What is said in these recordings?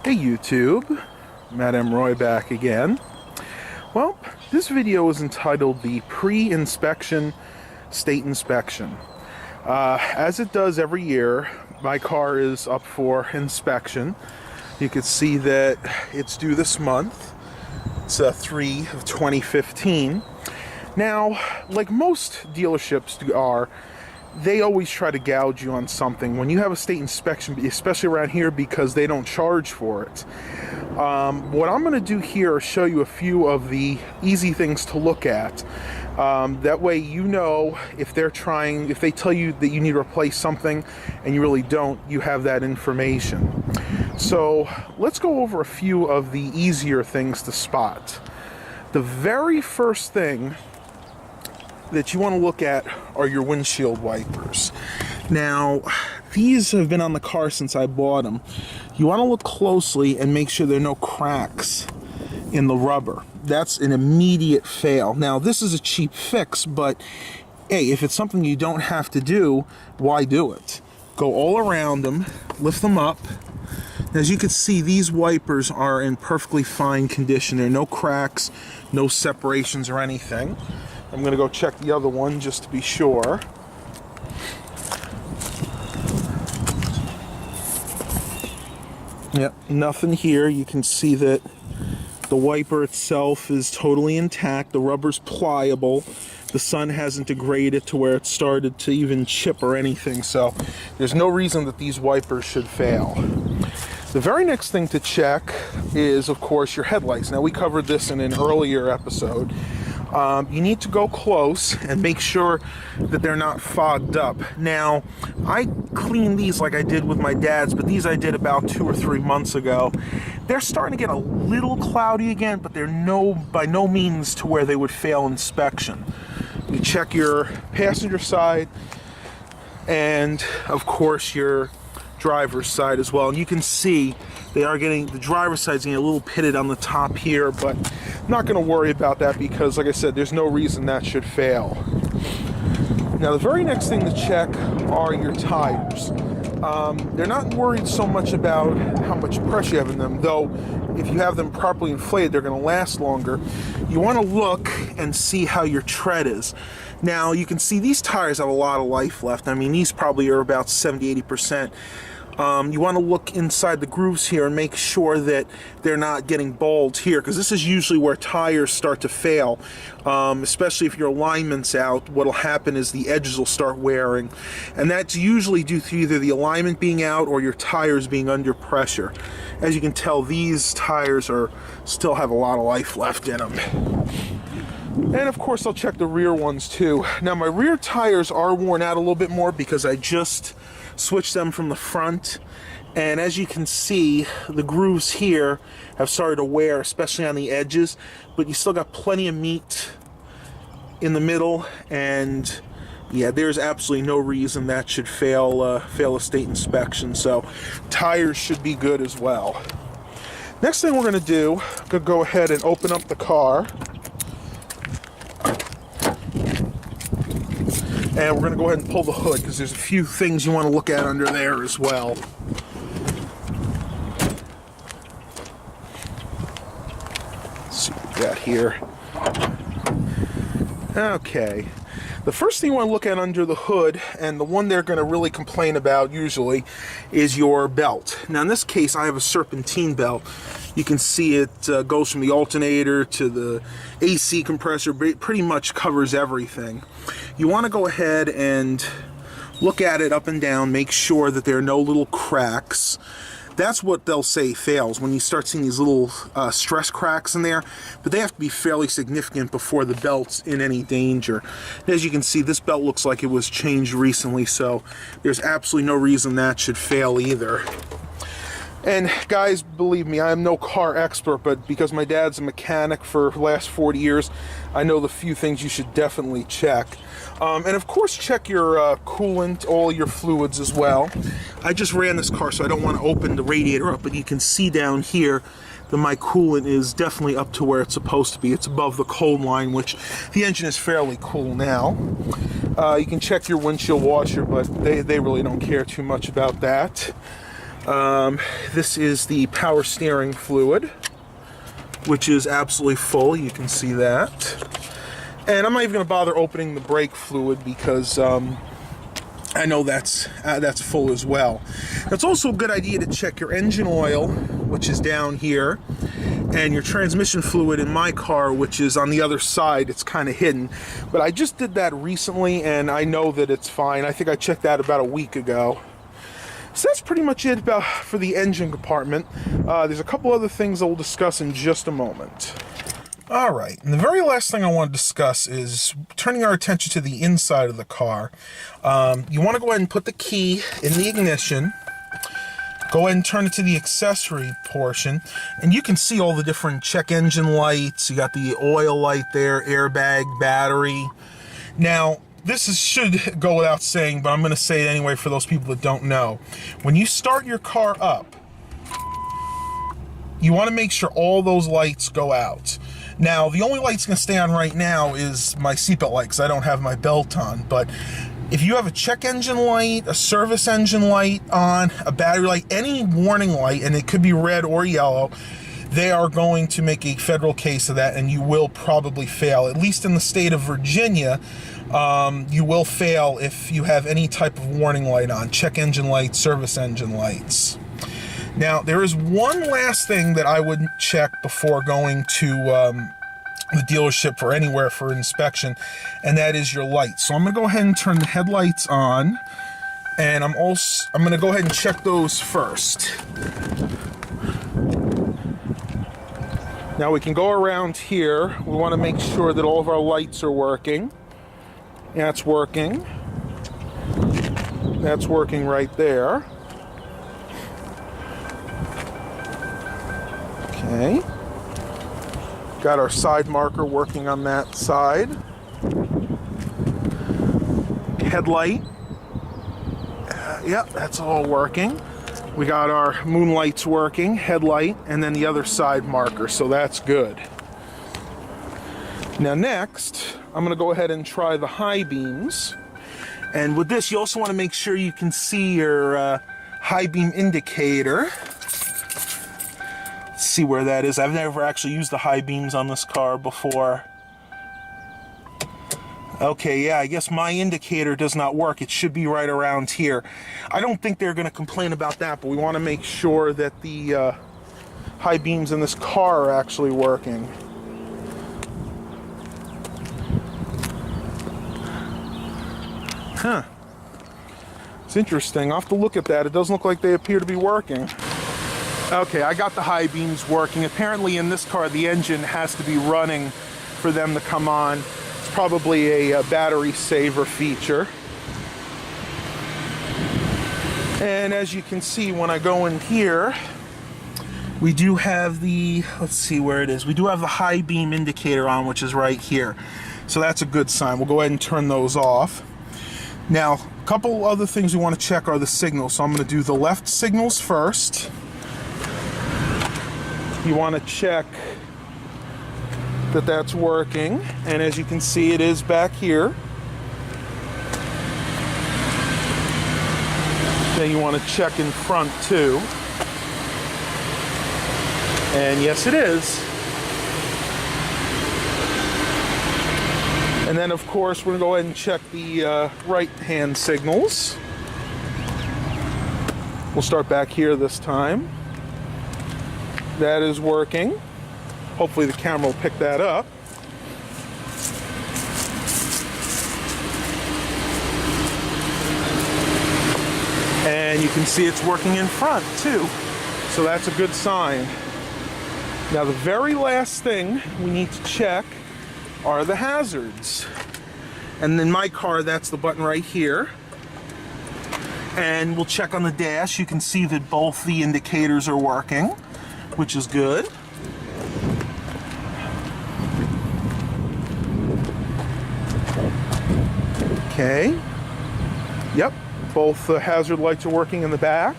Hey YouTube, Madame Roy back again. Well, this video is entitled the Pre-Inspection State Inspection. As it does every year, my car is up for inspection. You can see that it's due this month. It's 3 of 2015. Now, like most dealerships are, they always try to gouge you on something when you have a state inspection, especially around here, because they don't charge for it. What I'm going to do here is show you a few of the easy things to look at. That way you know if they tell you that you need to replace something and you really don't, you have that information. So let's go over a few of the easier things to spot. The very first thing that you want to look at are your windshield wipers. Now, these have been on the car since I bought them. You want to look closely and make sure there are no cracks in the rubber. That's an immediate fail. Now, this is a cheap fix, but hey, if it's something you don't have to do, why do it? Go all around them, lift them up. As you can see, these wipers are in perfectly fine condition. There are no cracks, no separations or anything. I'm going to go check the other one just to be sure. Yep, nothing here. You can see that the wiper itself is totally intact. The rubber's pliable. The sun hasn't degraded to where it started to even chip or anything, so there's no reason that these wipers should fail. The very next thing to check is, of course, your headlights. Now, we covered this in an earlier episode. You need to go close and make sure that they're not fogged up. Now, I cleaned these like I did with my dad's, but these I did about 2 or 3 months ago. They're starting to get a little cloudy again, but they're by no means to where they would fail inspection. You check your passenger side and, of course, your driver's side as well, and you can see the driver's side's getting a little pitted on the top here, but I'm not going to worry about that because, like I said, there's no reason that should fail. Now, the very next thing to check are your tires. They're not worried so much about how much pressure you have in them, though if you have them properly inflated, they're going to last longer. You want to look and see how your tread is. Now, you can see these tires have a lot of life left. I mean, these probably are about 70–80%. You want to look inside the grooves here and make sure that they're not getting bald here, because this is usually where tires start to fail, especially if your alignment's out. What'll happen is the edges will start wearing, and that's usually due to either the alignment being out or your tires being under pressure. As you can tell, these tires still have a lot of life left in them. And of course, I'll check the rear ones too. Now, my rear tires are worn out a little bit more because I just switched them from the front, and as you can see, the grooves here have started to wear, especially on the edges, but you still got plenty of meat in the middle, and yeah, there's absolutely no reason that should fail a state inspection, so tires should be good as well. Next thing we're going to do, I'm going to go ahead and open up the car. And we're going to go ahead and pull the hood because there's a few things you want to look at under there as well. Let's see what we got here. Okay. The first thing you want to look at under the hood, and the one they're going to really complain about usually, is your belt. Now, in this case, I have a serpentine belt. You can see it goes from the alternator to the AC compressor, but it pretty much covers everything. You want to go ahead and look at it up and down, make sure that there are no little cracks. That's what they'll say fails, when you start seeing these little stress cracks in there, but they have to be fairly significant before the belt's in any danger. As you can see, this belt looks like it was changed recently, so there's absolutely no reason that should fail either. And guys, believe me, I am no car expert, but because my dad's a mechanic for the last 40 years, I know the few things you should definitely check. And of course, check your coolant, all your fluids as well. I just ran this car, so I don't want to open the radiator up, but you can see down here that my coolant is definitely up to where it's supposed to be. It's above the cold line, which the engine is fairly cool now. You can check your windshield washer, but they really don't care too much about that. This is the power steering fluid, which is absolutely full. You can see that. And I'm not even going to bother opening the brake fluid because I know that's full as well. It's also a good idea to check your engine oil, which is down here, and your transmission fluid in my car, which is on the other side. It's kind of hidden. But I just did that recently, and I know that it's fine. I think I checked that about a week ago. So that's pretty much it for the engine compartment. There's a couple other things that we'll discuss in just a moment. All right, and the very last thing I want to discuss is turning our attention to the inside of the car. You want to go ahead and put the key in the ignition. Go ahead and turn it to the accessory portion, and you can see all the different check engine lights. You got the oil light there, airbag, battery. Now, should go without saying, but I'm going to say it anyway for those people that don't know. When you start your car up, you want to make sure all those lights go out. Now, the only light's going to stay on right now is my seatbelt light because I don't have my belt on. But if you have a check engine light, a service engine light on, a battery light, any warning light, and it could be red or yellow, they are going to make a federal case of that, and you will probably fail. At least in the state of Virginia, you will fail if you have any type of warning light on, check engine lights, service engine lights. Now, there is one last thing that I would check before going to the dealership or anywhere for inspection, and that is your lights. So I'm going to go ahead and turn the headlights on, and I'm going to go ahead and check those first. Now we can go around here. We want to make sure that all of our lights are working. That's working. That's working right there. Okay. Got our side marker working on that side. Headlight. Yep, that's all working. We got our moonlights working, headlight, and then the other side marker, so that's good. Now next, I'm going to go ahead and try the high beams. And with this, you also want to make sure you can see your high beam indicator. Let's see where that is. I've never actually used the high beams on this car before. Okay, yeah, I guess my indicator does not work. It should be right around here. I don't think they're going to complain about that, but we want to make sure that the high beams in this car are actually working. Huh. It's interesting. I'll have to look at that. It doesn't look like they appear to be working. Okay, I got the high beams working. Apparently in this car, the engine has to be running for them to come on. It's probably a battery saver feature. And as you can see, when I go in here, we do have the, let's see where it is. We do have the high beam indicator on, which is right here. So that's a good sign. We'll go ahead and turn those off. Now, a couple other things we want to check are the signals. So I'm going to do the left signals first. You want to check that that's working, and as you can see, it is back here. Then you want to check in front too, and yes, it is. And then of course we're going to go ahead and check the right hand signals. We'll start back here this time. That is working. Hopefully the camera will pick that up. And you can see it's working in front too. So that's a good sign. Now the very last thing we need to check are the hazards. And in my car, that's the button right here. And we'll check on the dash. You can see that both the indicators are working, which is good. Okay. Yep, both the hazard lights are working in the back.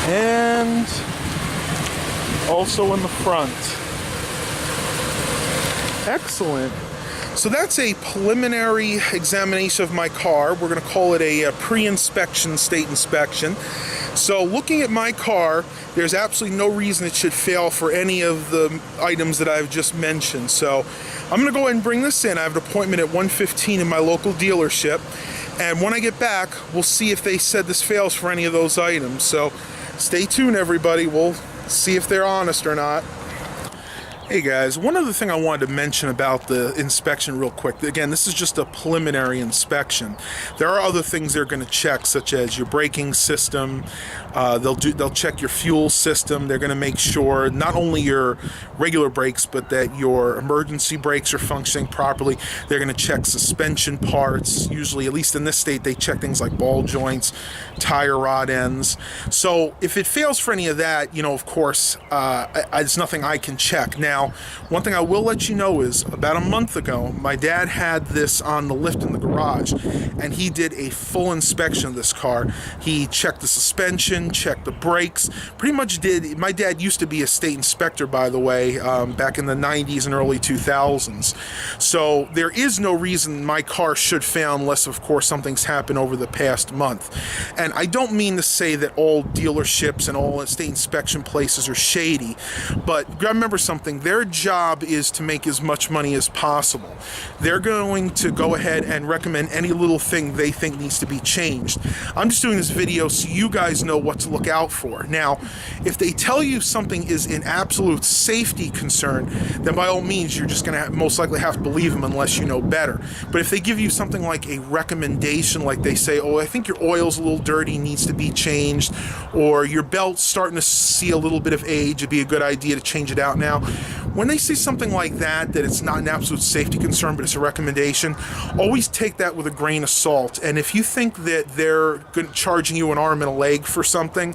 And also in the front. Excellent. So that's a preliminary examination of my car. We're going to call it a pre-inspection state inspection. So looking at my car, there's absolutely no reason it should fail for any of the items that I've just mentioned. So I'm going to go ahead and bring this in. I have an appointment at 1:15 in my local dealership. And when I get back, we'll see if they said this fails for any of those items. So stay tuned, everybody. We'll see if they're honest or not. Hey guys, one other thing I wanted to mention about the inspection real quick. Again, this is just a preliminary inspection. There are other things they're going to check, such as your braking system. They'll check your fuel system. They're going to make sure not only your regular brakes, but that your emergency brakes are functioning properly. They're going to check suspension parts. Usually, at least in this state, they check things like ball joints, tire rod ends. So if it fails for any of that, you know, of course, there's nothing I can check. Now, one thing I will let you know is about a month ago, my dad had this on the lift in the garage, and he did a full inspection of this car. He checked the suspension, checked the brakes, pretty much did. My dad used to be a state inspector, by the way, back in the 90s and early 2000s. So there is no reason my car should fail unless, of course, something's happened over the past month. And I don't mean to say that all dealerships and all state inspection places are shady, but remember something. Their job is to make as much money as possible. They're going to go ahead and recommend any little thing they think needs to be changed. I'm just doing this video so you guys know what to look out for. Now, if they tell you something is an absolute safety concern, then by all means you're just going to most likely have to believe them unless you know better. But if they give you something like a recommendation, like they say, oh, I think your oil's a little dirty, needs to be changed, or your belt's starting to see a little bit of age, it'd be a good idea to change it out now. When they say something like that, that it's not an absolute safety concern, but it's a recommendation, always take that with a grain of salt. And if you think that they're charging you an arm and a leg for something,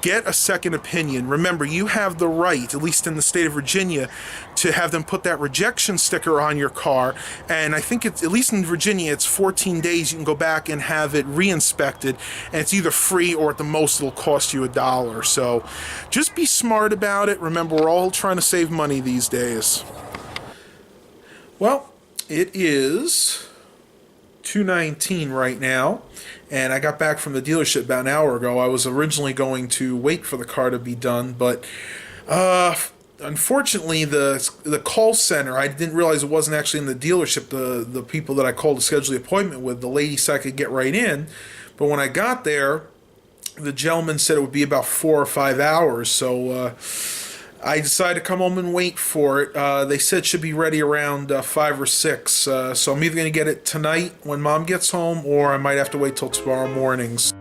get a second opinion. Remember, you have the right, at least in the state of Virginia, to have them put that rejection sticker on your car. And I think it's, at least in Virginia, it's 14 days you can go back and have it re-inspected. And it's either free or at the most it'll cost you $1. So just be smart about it. Remember, we're all trying to save money these days. Well, it is 2:19 right now, and I got back from the dealership about an hour ago. I was originally going to wait for the car to be done, but unfortunately the call center, I didn't realize it wasn't actually in the dealership. The people that I called to schedule the appointment with, the lady said I could get right in, but when I got there, the gentleman said it would be about 4 or 5 hours, so I decided to come home and wait for it. They said it should be ready around 5 or 6. So I'm either going to get it tonight when Mom gets home, or I might have to wait till tomorrow mornings.